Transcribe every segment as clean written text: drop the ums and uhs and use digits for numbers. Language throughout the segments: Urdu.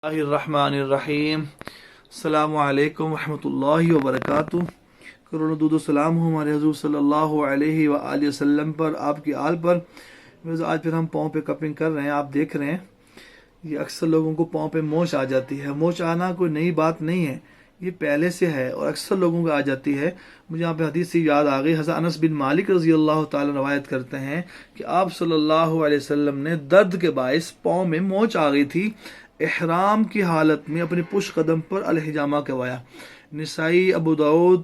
الرحمان الرحیم. السلام علیکم ورحمۃ اللہ وبرکاتہ. کروڑوں درود و سلام ہو ہمارے حضور صلی اللہ علیہ وآلہ وسلم پر، آپ کی آل پر. آج پھر ہم پاؤں پہ کپنگ کر رہے ہیں. آپ دیکھ رہے ہیں یہ اکثر لوگوں کو پاؤں پہ موچ آ جاتی ہے. موچ آنا کوئی نئی بات نہیں ہے، یہ پہلے سے ہے اور اکثر لوگوں کو آ جاتی ہے. مجھے یہاں پہ حدیث سے یاد آ گئی. حضرت انس بن مالک رضی اللہ تعالی روایت کرتے ہیں کہ آپ صلی اللہ علیہ وسلم نے درد کے باعث پاؤں میں موچ آ گئی تھی، احرام کی حالت میں اپنے پش قدم پر الحجامہ کروایا. نسائی، ابو داؤد،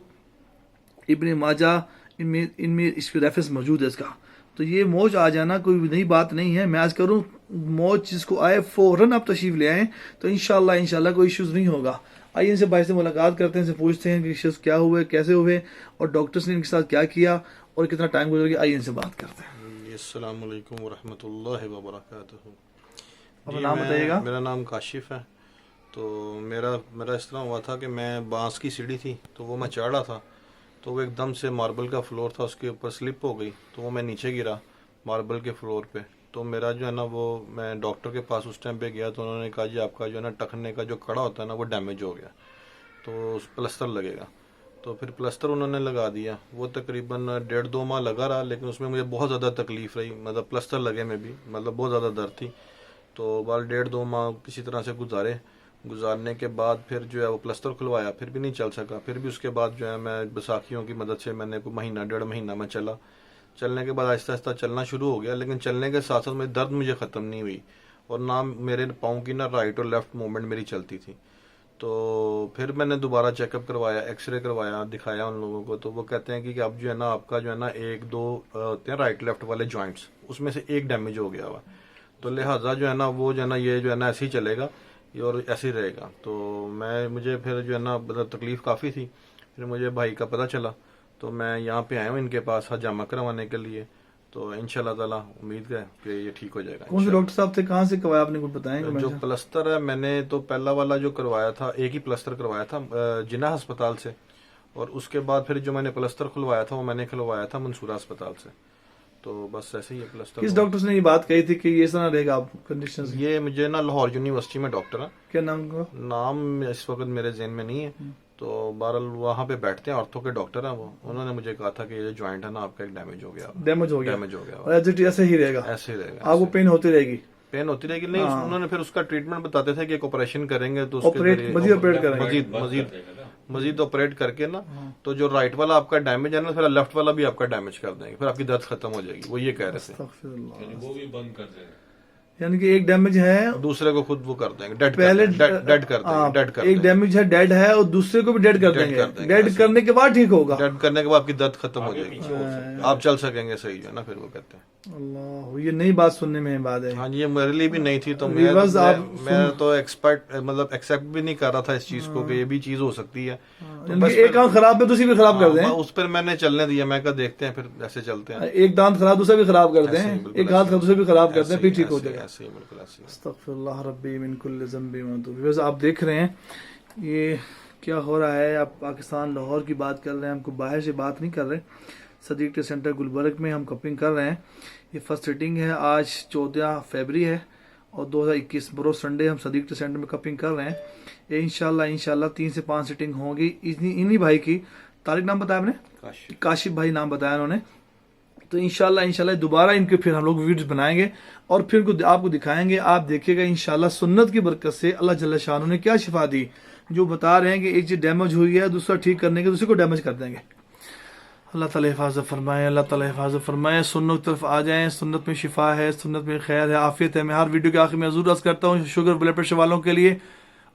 ابن ماجہ، ان میں اس کی ریفرنس موجود ہے اس کا. تو یہ موچ آ جانا کوئی نئی بات نہیں ہے. میں آج کروں موچ جس کو آئے فوراً آپ تشریف لے آئیں تو انشاءاللہ کوئی ایشوز نہیں ہوگا. آئیے ان سے بھائی سے ملاقات کرتے ہیں، ان سے پوچھتے ہیں کہ ایشوز کیا ہوئے، کیسے ہوئے، اور ڈاکٹرس نے ان کے ساتھ کیا کیا اور کتنا ٹائم گزر گیا. آئیے ان سے بات کرتے ہیں. السلام علیکم ورحمۃ اللہ وبرکاتہ. اپنا نام بتائیے گا. میرا نام کاشف ہے. تو میرا اس طرح ہوا تھا کہ میں بانس کی سیڑھی تھی تو وہ میں چڑھ رہا تھا، تو وہ ایک دم سے ماربل کا فلور تھا، اس کے اوپر سلپ ہو گئی تو وہ میں نیچے گرا ماربل کے فلور پہ. تو میرا جو ہے نا وہ میں ڈاکٹر کے پاس اس ٹائم پہ گیا تو انہوں نے کہا جی آپ کا جو ہے نا ٹخنے کا جو کڑا ہوتا ہے نا وہ ڈیمیج ہو گیا، تو پلستر لگے گا. تو پھر پلستر انہوں نے لگا دیا. وہ تقریباً 1.5-2 ماہ لگا رہا، لیکن اس میں مجھے بہت زیادہ تکلیف رہی، مطلب پلستر لگے میں بھی مطلب بہت زیادہ درد تھی. تو بال 1.5-2 ماہ کسی طرح سے گزارنے کے بعد پھر جو ہے وہ پلستر کھلوایا، پھر بھی نہیں چل سکا. پھر بھی اس کے بعد جو ہے میں بیساکھیوں کی مدد سے میں نے کوئی مہینہ 1.5 مہینہ میں چلا. چلنے کے بعد آہستہ آہستہ چلنا شروع ہو گیا، لیکن چلنے کے ساتھ ساتھ میں درد مجھے ختم نہیں ہوئی، اور نہ میرے پاؤں کی نہ رائٹ اور لیفٹ موومنٹ میری چلتی تھی. تو پھر میں نے دوبارہ چیک اپ کروایا، ایکس رے کروایا، دکھایا ان لوگوں کو. تو وہ کہتے ہیں کہ اب جو ہے نا آپ کا جو ہے نا 1-2 ہوتے ہیں رائٹ لیفٹ والے جوائنٹس، اس میں سے ایک ڈیمیج ہو گیا ہوا، تو لہٰذا جو ہے نا وہ جو ہے نا یہ جو ہے نا ایسے ہی چلے گا اور ایسے ہی رہے گا. تو مجھے پھر جو ہے نا تکلیف کافی تھی. پھر مجھے بھائی کا پتہ چلا تو میں یہاں پہ آیا ہوں ان کے پاس حجامہ کروانے کے لیے. تو انشاءاللہ تعالیٰ امید ہے کہ یہ ٹھیک ہو جائے گا. کون سے ڈاکٹر صاحب تھے، کہاں سے کروایا آپ نے، کچھ بتائیں گے؟ جو پلستر ہے میں نے تو پہلا والا جو کروایا تھا ایک ہی پلستر کروایا تھا جناح ہسپتال سے، اور اس کے بعد پھر جو میں نے پلستر کھلوایا تھا وہ میں نے کھلوایا تھا منصورہ ہسپتال سے. تو بس ایسے ہی پلستر. کس ڈاکٹر نے یہ بات کہی تھی کہ یہ اس طرح رہے گا آپ کنڈیشن؟ یہ مجھے نا لاہور یونیورسٹی میں ڈاکٹر ہے. کیا نام کا؟ نام اس وقت میرے ذہن میں نہیں ہے. تو بہرحال وہاں پہ بیٹھتے ہیں، آرتھو کے ڈاکٹر ہیں وہ. انہوں نے مجھے کہا تھا کہ یہ جوائنٹ ہے نا آپ کا ایک ڈیمیج ہو گیا اور ایسے ہی رہے گا. آپ کو پین ہوتی رہے گی؟ پین ہوتی رہے گی. نہیں، انہوں نے پھر اس کا ٹریٹمنٹ بتاتے تھے کہ ایک آپریشن کریں گے تو مزید آپریٹ کر کے نا تو جو رائٹ والا آپ کا ڈیمیج ہے نا پھر لیفٹ والا بھی آپ کا ڈیمیج کر دیں گے، پھر آپ کی درد ختم ہو جائے گی. وہ یہ کہہ رہے تھے وہ بھی بند کر دیں گے، یعنی کہ ایک ڈیمیج ہے دوسرے کو خود وہ کر دیں گے، ڈیڈ کر دیں گے. ایک ڈیمیج ہے ڈیڈ ہے اور دوسرے کو بھی ڈیڈ کر دیں گے. ڈیڈ کرنے کے بعد ٹھیک ہوگا، ڈیڈ کرنے کے بعد آپ کی درد ختم ہو جائے گی، آپ چل سکیں گے صحیح ہے نا. پھر وہ کہتے ہیں اللہ، یہ نئی بات سننے میں بات ہے. ہاں یہ میرے لیے بھی نہیں تھی. تو میں تو ایکسپٹ بھی نہیں کر رہا تھا اس چیز کو کہ یہ بھی چیز ہو سکتی ہے. ایک آنکھ خراب ہے دوسری بھی خراب کر دیں، اس پر میں نے چلنے دیا. میں کہا دیکھتے ہیں پھر ایسے چلتے ہیں. ایک دانت خراب دوسرا بھی خراب کر دیں، ایک ہاتھ دوسرا بھی خراب کر دیں، پھر ٹھیک ہو جائے گا. ایسے ہی بالکل ایسے. استغفر اللہ ربی من کل ذنب واتوب. آپ دیکھ رہے ہیں یہ کیا ہو رہا ہے. آپ پاکستان لاہور کی بات کر رہے ہیں، ہم کو باہر سے بات نہیں کر رہے. صدیق سینٹر گلبرگ میں ہم کپنگ کر رہے ہیں. یہ فرسٹ سیٹنگ ہے. آج 14 فروری ہے اور 2021 بروز سنڈے ہم صدیق سینٹر میں کپنگ کر رہے ہیں. یہ انشاءاللہ 3 سے 5 سیٹنگ ہوں گی. انہی بھائی کی طارق نام بتایا آپ نے، کاشف بھائی نام بتایا انہوں نے. تو انشاءاللہ دوبارہ ان کے پھر ہم لوگ ویڈیوز بنائیں گے اور پھر آپ کو دکھائیں گے. آپ دیکھیے گا انشاءاللہ سنت کی برکت سے اللہ جل شانہ نے کیا شفا دی. جو بتا رہے ہیں کہ ایک چیز ڈیمیج ہوئی ہے دوسرا ٹھیک کرنے کے دوسرے کو ڈیمیج کر دیں گے. اللہ تعالیٰ حفاظت فرمائے، اللہ تعالیٰ حفاظت فرمائے. سنت کی طرف آ جائیں، سنت میں شفا ہے، سنت میں خیر ہے، عافیت ہے. میں ہر ویڈیو کے آخر میں ضرور عرض کرتا ہوں شوگر بلڈ پریشر والوں کے لیے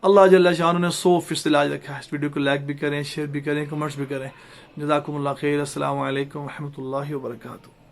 اللہ جل شانہ نے 100% علاج رکھا ہے. اس ویڈیو کو لائک بھی کریں، شیئر بھی کریں، کمنٹس بھی کریں. جزاکم اللہ خیر. السلام علیکم ورحمۃ اللہ وبرکاتہ.